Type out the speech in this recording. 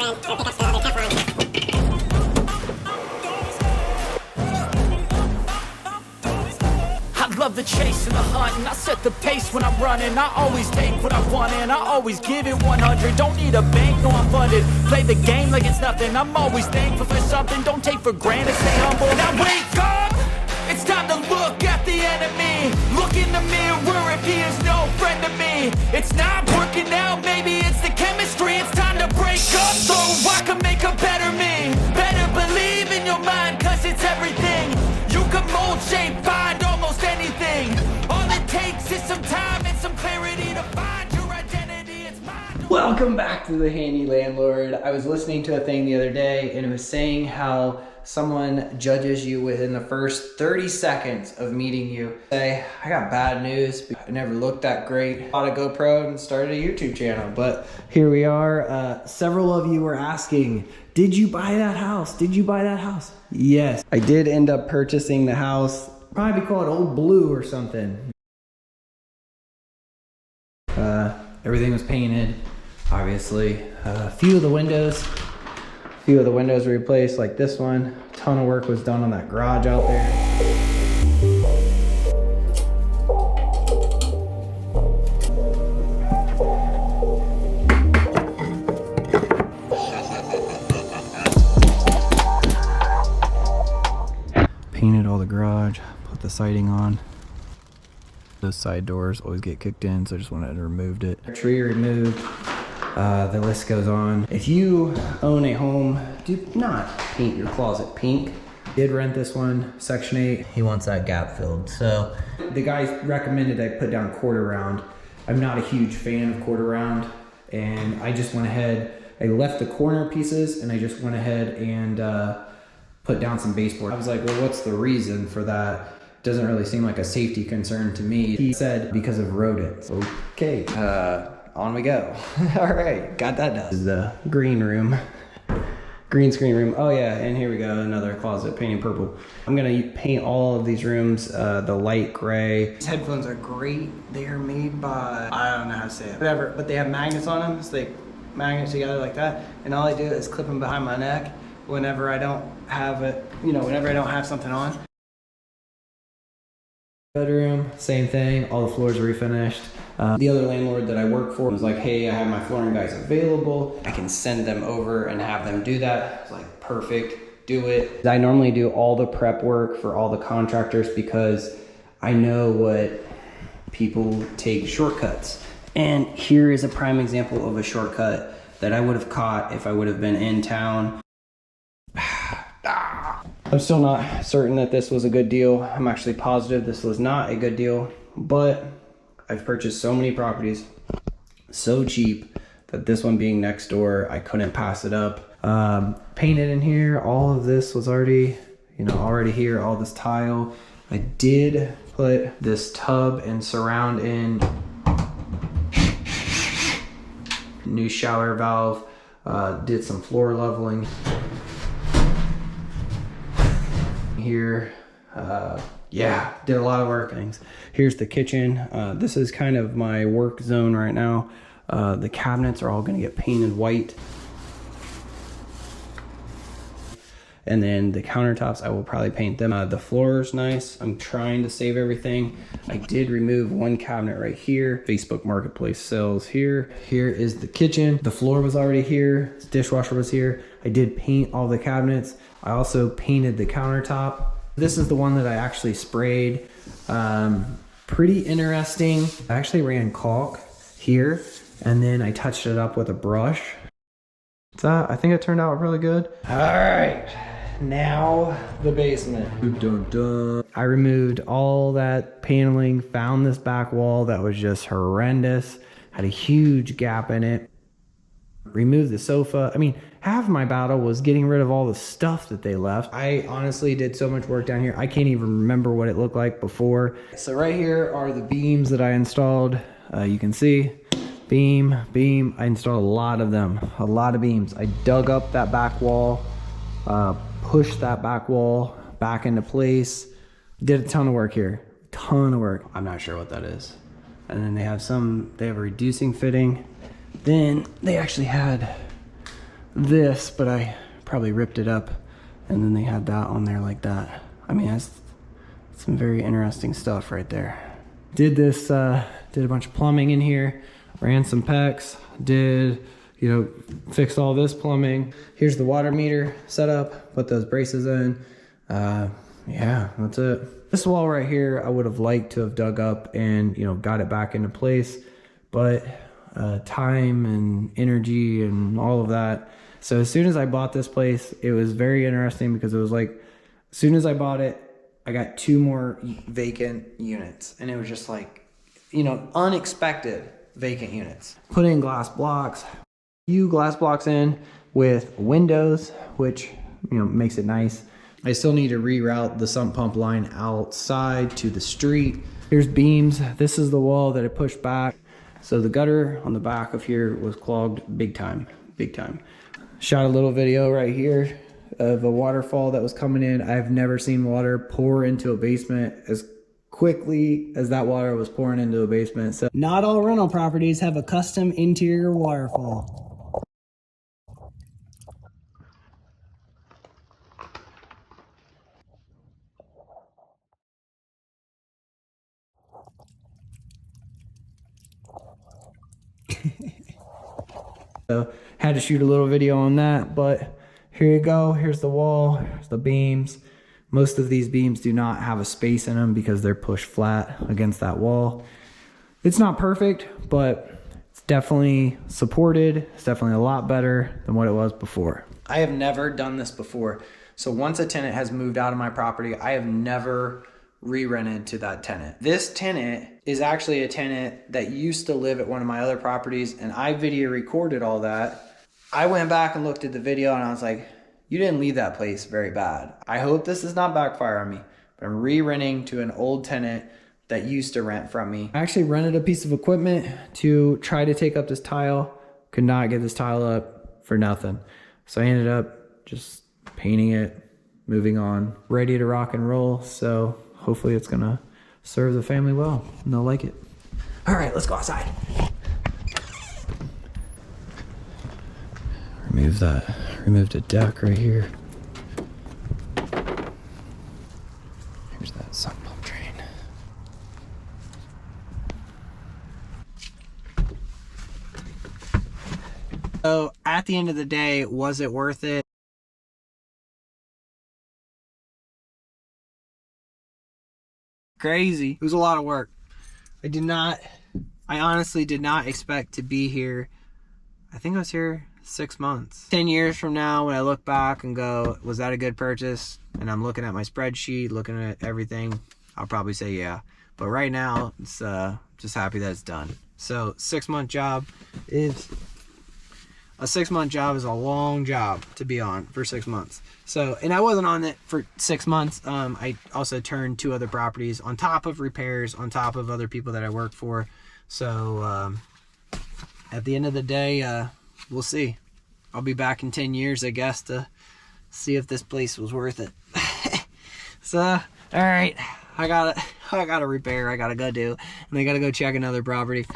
I love the chase and the hunt, and I set the pace when I'm running. I always take what I want and I always give it 100. Don't need a bank, no I'm funded. Play the game like it's nothing. I'm always thankful for something. Don't take for granted, stay humble. Now wake up! It's time to look at the enemy. Look in the mirror if he is no friend to me. It's not working out, maybe it's the chemistry. It's time to break up so I can make a better me. Better believe in your mind, cause it's everything. You can mold, shape, find almost anything. All it takes is some time and some clarity to find your identity. It's mine. Welcome back to The Handy Landlord. I was listening to a thing the other day and it was saying how someone judges you within the first 30 seconds of meeting you. Say, I got bad news. I never looked that great. Bought a GoPro and started a YouTube channel, but here we are. Several of you were asking, did you buy that house? Did you buy that house? Yes, I did end up purchasing the house. Probably call it Old Blue or something. Everything was painted, obviously. A few of the windows were replaced, like this one. A ton of work was done on that garage out there. Painted all the garage, put the siding on. Those side doors always get kicked in, so I just went ahead and removed it. Tree removed. The list goes on. If you own a home, do not paint your closet pink. Did rent this one, Section 8. He wants that gap filled. So the guy recommended I put down quarter round. I'm not a huge fan of quarter round, and I just went ahead, I left the corner pieces and I just went ahead and put down some baseboard. I was like, well, what's the reason for that? Doesn't really seem like a safety concern to me. He said because of rodents. Okay, on we go. All right, got that done. This is the green room. Green screen room. Oh yeah, and here we go, another closet painting purple. I'm gonna paint all of these rooms the light gray. These headphones are great. They are made by, I don't know how to say it, whatever, but they have magnets on them, so they magnet together like that. And all I do is clip them behind my neck whenever I don't have it, whenever I don't have something on. Bedroom, same thing, all the floors are refinished. The other landlord that I work for was like, hey, I have my flooring guys available. I can send them over and have them do that. It's like, perfect, do it. I normally do all the prep work for all the contractors because I know what people take shortcuts. And here is a prime example of a shortcut that I would have caught if I would have been in town. I'm still not certain that this was a good deal. I'm actually positive this was not a good deal, but I've purchased so many properties so cheap that this one being next door, I couldn't pass it up. Painted in here, all of this was already, already here, all this tile. I did put this tub and surround in. New shower valve, did some floor leveling. Here, yeah, did a lot of work things. Here's the kitchen. This is kind of my work zone right now. The cabinets are all gonna get painted white. And then the countertops, I will probably paint them. The floor is nice. I'm trying to save everything. I did remove one cabinet right here. Facebook Marketplace sells here. Here is the kitchen. The floor was already here. The dishwasher was here. I did paint all the cabinets. I also painted the countertop. This is the one that I actually sprayed. Pretty interesting. I actually ran caulk here and then I touched it up with a brush. I think it turned out really good. All right, now the basement. Dun, dun. I removed all that paneling, found this back wall that was just horrendous, had a huge gap in it. Removed the sofa. I mean, half of my battle was getting rid of all the stuff that they left. I honestly did so much work down here. I can't even remember what it looked like before. So right here are the beams that I installed. You can see beam. I installed a lot of them, a lot of beams. I dug up that back wall, pushed that back wall back into place. Did a ton of work here, ton of work. I'm not sure what that is. And then they have a reducing fitting. Then they actually had this, but I probably ripped it up, and then they had that on there like that. I mean, that's some very interesting stuff right there. Did this, did a bunch of plumbing in here, ran some PEX, did, you know, fixed all this plumbing. Here's the water meter set up, put those braces in. Yeah, that's it. This wall right here, I would have liked to have dug up and, you know, got it back into place, but time and energy and all of that. So as soon as I bought this place, it was very interesting because it was like, as soon as I bought it, I got 2 more vacant units, and it was just like, you know, unexpected vacant units. Put in glass blocks, few glass blocks in with windows, which, you know, makes it nice. I still need to reroute the sump pump line outside to the street. Here's beams. This is the wall that I pushed back. So the gutter on the back of here was clogged big time, big time. Shot a little video right here of a waterfall that was coming in. I've never seen water pour into a basement as quickly as that water was pouring into a basement. So not all rental properties have a custom interior waterfall. So had to shoot a little video on that, but here you go. Here's the wall, here's the beams. Most of these beams do not have a space in them because they're pushed flat against that wall. It's not perfect, but it's definitely supported. It's definitely a lot better than what it was before. I have never done this before. So once a tenant has moved out of my property, I have never re-rented to that tenant. This tenant is actually a tenant that used to live at one of my other properties, and I video recorded all that. I went back and looked at the video and I was like, you didn't leave that place very bad. I hope this does not backfire on me, but I'm re-renting to an old tenant that used to rent from me. I actually rented a piece of equipment to try to take up this tile. Could not get this tile up for nothing. So I ended up just painting it, moving on, ready to rock and roll. So hopefully it's gonna serve the family well and they'll like it. All right, let's go outside. Removed a deck right here. Here's that sump pump drain. So at the end of the day, was it worth it? Crazy. It was a lot of work. I honestly did not expect to be here. I think I was here 6 months. 10 years from now, when I look back and go, was that a good purchase? And I'm looking at my spreadsheet, looking at everything, I'll probably say yeah. But right now, it's just happy that it's done. So 6-month job is a long job to be on for 6 months. So, and I wasn't on it for 6 months. I also turned 2 other properties on top of repairs, on top of other people that I work for. So at the end of the day, we'll see. I'll be back in 10 years, I guess, to see if this place was worth it. So, all right, I got a repair I gotta go do, and I gotta go check another property.